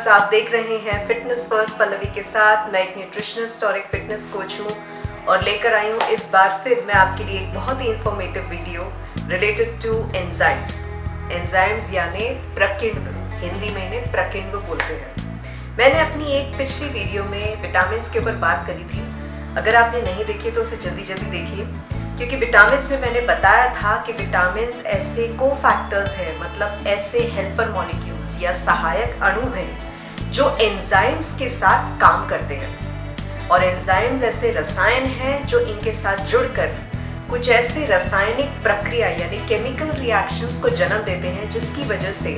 Viewers, आप देख रहे हैं फिटनेस फर्स्ट पल्लवी के साथ। मैं एक न्यूट्रिशनिस्ट और एक फिटनेस कोच हूँ और लेकर आई हूँ इस बार फिर मैं आपके लिए एक बहुत ही informative video related to enzymes. Enzymes यानी प्रकिण्व, हिंदी में इन्हें प्रकिण्व बोलते हैं। मैंने अपनी एक पिछली वीडियो में विटामिन के ऊपर बात करी थी। अगर आपने नहीं देखी तो उसे जल्दी जल्दी देखिए, क्योंकि विटामिन्स में मैंने बताया था कि विटामिन्स ऐसे को फैक्टर्स हैं, मतलब ऐसे हेल्पर मॉलिक्यूल्स या सहायक अणु हैं जो एंजाइम्स के साथ काम करते हैं। और एंजाइम्स ऐसे रसायन हैं जो इनके साथ जुड़कर कुछ ऐसे रासायनिक प्रक्रिया यानी केमिकल रिएक्शंस को जन्म देते हैं, जिसकी वजह से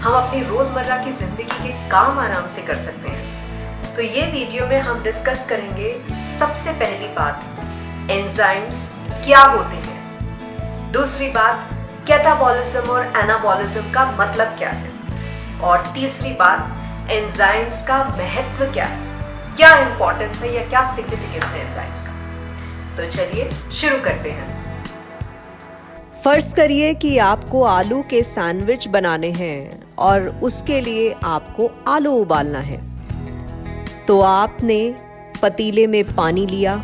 हम अपनी रोजमर्रा की जिंदगी के काम आराम से कर सकते हैं। तो ये वीडियो में हम डिस्कस करेंगे सबसे पहली बात, एंजाइम्स क्या होते हैं। दूसरी बात, कैटाबॉलिज्म और एनाबॉलिज्म का मतलब क्या है। और तीसरी बात, एंजाइम्स का महत्व क्या है, क्या इंपॉर्टेंस है या क्या सिग्निफिकेंस है एंजाइम्स का। तो चलिए शुरू करते हैं। फर्ज करिए कि आपको आलू के सैंडविच बनाने हैं और उसके लिए आपको आलू उबालना है। तो आपने पतीले में पानी लिया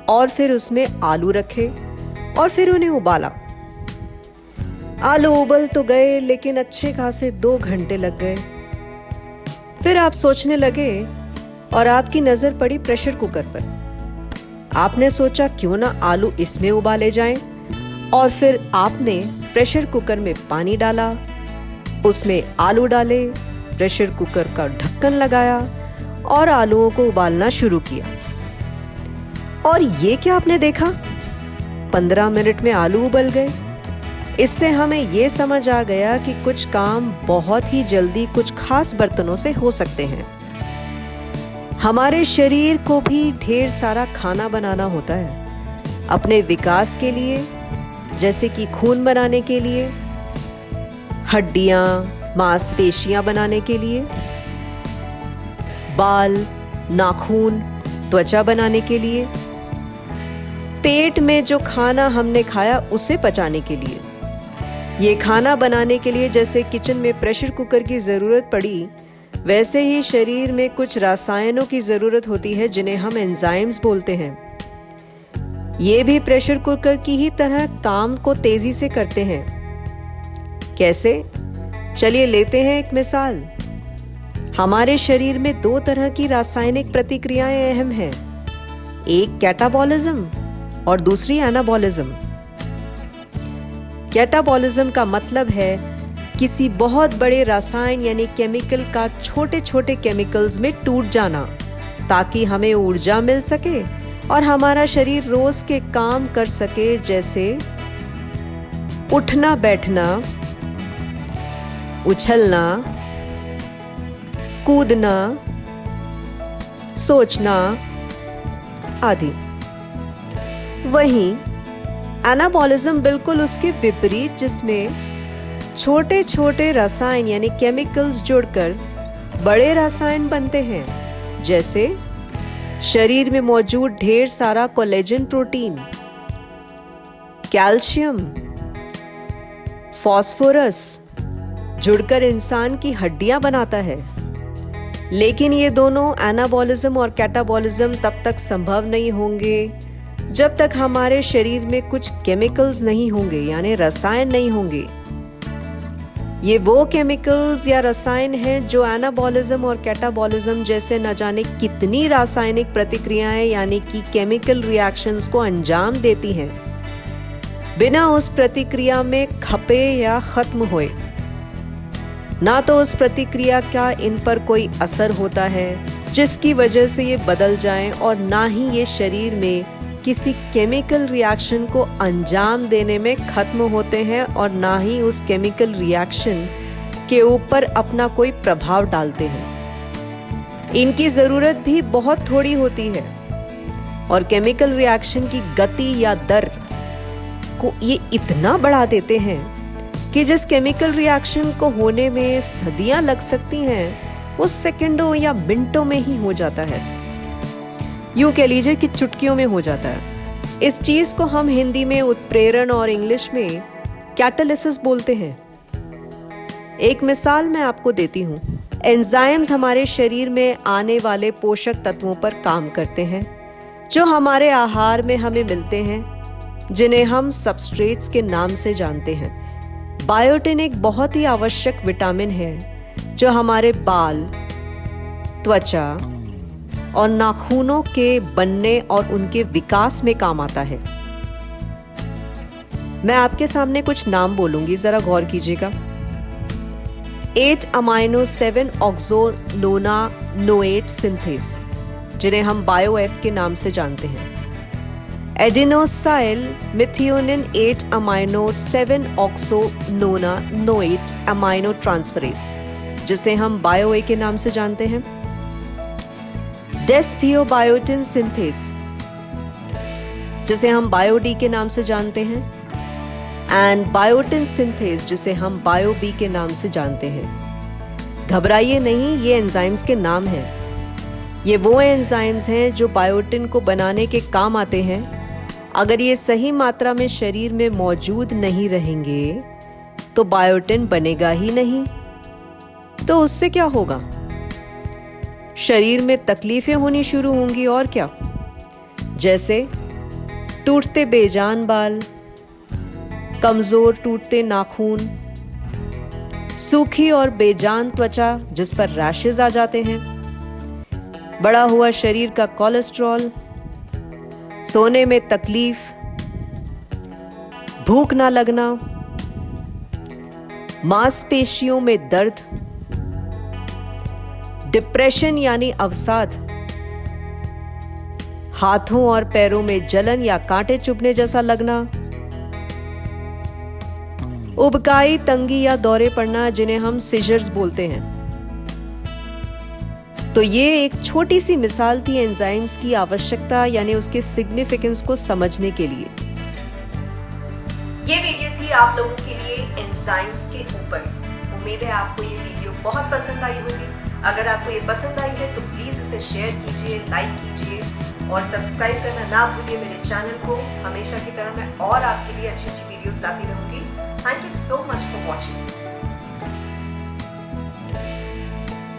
और फिर उसमें आलू रखे और फिर उन्हें उबाला। आलू उबल तो गए, लेकिन अच्छे खासे 2 घंटे लग गए। फिर आप सोचने लगे और आपकी नजर पड़ी प्रेशर कुकर पर। आपने सोचा क्यों ना आलू इसमें उबाले जाएं, और फिर आपने प्रेशर कुकर में पानी डाला, उसमें आलू डाले, प्रेशर कुकर का ढक्कन लगाया और आलूओं को उबालना शुरू किया। और ये क्या आपने देखा, 15 मिनट में आलू उबल गए। इससे हमें ये समझ आ गया कि कुछ काम बहुत ही जल्दी कुछ खास बर्तनों से हो सकते हैं। हमारे शरीर को भी ढेर सारा खाना बनाना होता है अपने विकास के लिए, जैसे कि खून बनाने के लिए, हड्डियां मांसपेशियां बनाने के लिए, बाल नाखून त्वचा बनाने के लिए, पेट में जो खाना हमने खाया उसे पचाने के लिए। ये खाना बनाने के लिए जैसे किचन में प्रेशर कुकर की जरूरत पड़ी, वैसे ही शरीर में कुछ रसायनों की जरूरत होती है जिन्हें हम एंजाइम्स बोलते हैं। ये भी प्रेशर कुकर की ही तरह काम को तेजी से करते हैं। कैसे? चलिए लेते हैं एक मिसाल। हमारे शरीर में 2 तरह की रासायनिक प्रतिक्रियाएं अहम हैं, एक कैटाबॉलिज्म और दूसरी एनाबॉलिज्म। कैटाबॉलिज्म का मतलब है किसी बहुत बड़े रसायन यानी केमिकल का छोटे छोटे केमिकल्स में टूट जाना, ताकि हमें ऊर्जा मिल सके और हमारा शरीर रोज के काम कर सके, जैसे उठना बैठना, उछलना, कूदना, सोचना आदि। वहीं एनाबॉलिज्म बिल्कुल उसके विपरीत, जिसमें छोटे छोटे रसायन यानी केमिकल्स जुड़कर बड़े रसायन बनते हैं, जैसे शरीर में मौजूद ढेर सारा कोलेजन प्रोटीन, कैल्शियम, फास्फोरस जुड़कर इंसान की हड्डियां बनाता है। लेकिन ये दोनों एनाबॉलिज्म और कैटाबॉलिज्म तब तक संभव नहीं होंगे जब तक हमारे शरीर में कुछ केमिकल्स नहीं होंगे, यानी रसायन नहीं होंगे। ये वो केमिकल्स या रसायन हैं जो एनाबॉलिज्म और कैटाबॉलिज्म जैसे न जाने कितनी रासायनिक प्रतिक्रियाएं यानी कि केमिकल रिएक्शंस को अंजाम देती हैं, बिना उस प्रतिक्रिया में खपे या खत्म हुए। ना तो उस प्रतिक्रिया का इन पर कोई असर होता है जिसकी वजह से ये बदल जाएं, और ना ही ये शरीर में किसी केमिकल रिएक्शन को अंजाम देने में खत्म होते हैं, और ना ही उस केमिकल रिएक्शन के ऊपर अपना कोई प्रभाव डालते हैं। इनकी ज़रूरत भी बहुत थोड़ी होती है, और केमिकल रिएक्शन की गति या दर को ये इतना बढ़ा देते हैं कि जिस केमिकल रिएक्शन को होने में सदियां लग सकती हैं, उस सेकंडों या मिनटों में ही हो जाता है। यूं कह लीजिए कि चुटकियों में हो जाता है। इस चीज को हम हिंदी में उत्प्रेरण और इंग्लिश में कैटालिसिस बोलते हैं। एक मिसाल मैं आपको देती हूँ। एंजाइम्स हमारे शरीर में आने वाले पोषक तत्वों पर काम करते हैं जो हमारे आहार में हमें मिलते हैं, जिन्हें हम सबस्ट्रेट्स के नाम से जानते हैं। बायोटिन एक बहुत ही आवश्यक विटामिन है जो हमारे बाल, त्वचा और नाखूनों के बनने और उनके विकास में काम आता है। मैं आपके सामने कुछ नाम बोलूंगी, जरा गौर कीजिएगा। 8 अमाइनो 7 ऑक्सोनोनानोएट सिंथेस, जिन्हें हम बायोएफ के नाम से जानते हैं। Adenosyl methionine 8 amino 7 oxononanoate amino transferase, जिसे हम बायोए के नाम से जानते हैं। डेस्थियोबायोटिन सिंथेस, जिसे हम बायोडी के नाम से जानते हैं। एंड बायोटिन सिंथेस, जिसे हम बायोबी के नाम से जानते हैं। घबराइए नहीं, ये एंजाइम्स के नाम हैं। ये वो एंजाइम्स हैं जो बायोटिन को बनाने के काम आते हैं। अगर ये सही मात्रा में शरीर में मौजूद नहीं रहेंगे तो बायोटिन बनेगा ही नहीं। तो उससे क्या होगा? शरीर में तकलीफें होनी शुरू होंगी, और क्या। जैसे टूटते बेजान बाल, कमजोर टूटते नाखून, सूखी और बेजान त्वचा जिस पर रैशेज आ जाते हैं, बढ़ा हुआ शरीर का कोलेस्ट्रॉल, सोने में तकलीफ, भूख ना लगना, मांसपेशियों में दर्द, डिप्रेशन यानी अवसाद, हाथों और पैरों में जलन या कांटे चुभने जैसा लगना, उबकाई, तंगी या दौरे पड़ना, जिन्हें हम सीजर्स बोलते हैं। तो ये एक छोटी सी मिसाल थी एंजाइम्स की आवश्यकता यानी उसके सिग्निफिकेंस को समझने के लिए। ये वीडियो थी आप लोगों के लिए एंजाइम्स के ऊपर। उम्मीद है आपको ये वीडियो बहुत पसंद आई होगी। अगर आपको ये पसंद आई है तो प्लीज इसे शेयर कीजिए, लाइक कीजिए और सब्सक्राइब करना ना भूलिए मेरे चैनल को। हमेशा की तरह मैं और आपके लिए अच्छी अच्छी वीडियोस लाती रहूंगी। Thank you so much for watching.